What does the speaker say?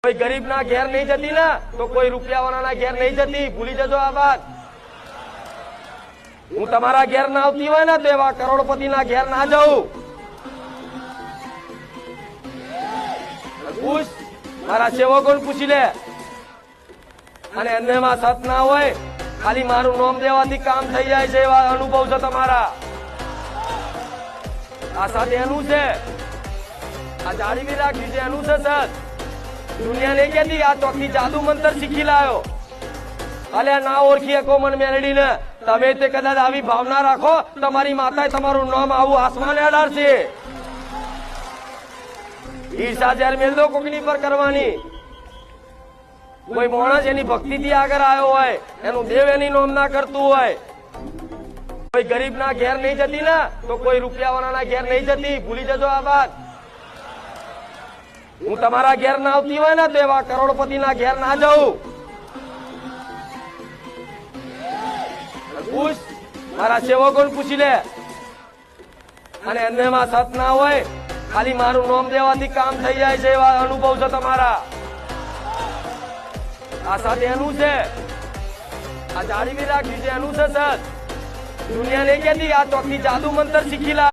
कोई गरीब ना घेर नहीं जती ना तो कोई रुपया वाला ना घेर नहीं जती। भूली जजो आ बात। हूँ तमारा घेर ना आवती होय ना तो एवा करोड़पति ना घेर ना जाऊं। पूछ मारा सेवकोने पूછી લે અને એમાં સત ના હોય ખાલી મારું નામ દેવાથી કામ થઈ જાય છે એવા અનુભવ છે તમારા। આ સત એનું છે, આ જાળવી રાખ્યું છે એનું છે સત। दुनिया नहीं कहती आ चौकी जादू मंत्र सीखी लायो। अले ना ओळखी को मन मेलडी ने तमे ते कदाच आवी भावना राखो तमारी माताए तमारू नाम आવું आसमाने અડાડશે। ईर्षा जार मेल दो कोकनी पर करवानी। कोई माणस एनी भक्ति थी आगर आयो होय एनु देव एनी नाम ना करतुं होय। कोई गरीब ना घेर नहीं जती ना तो कोई रुपया वाला ना घेर नहीं जती। भूली जजो आ बात। हूँ तमारा घेर ना आवती होय ना तो एवा करोड़पति ना घेर ना जाऊं। पूछ मारा सेवकोने पूછી લે અને એમાં સત ના હોય ખાલી મારું નામ દેવાથી કામ થઈ જાય છે એવા અનુભવ છે તમારા। આ સત એનું છે, આ જાળવી રાખ્યું છે એનું છે સત। दुनिया नहीं कहती आ चौकी जादू मंत्र सीखी ला।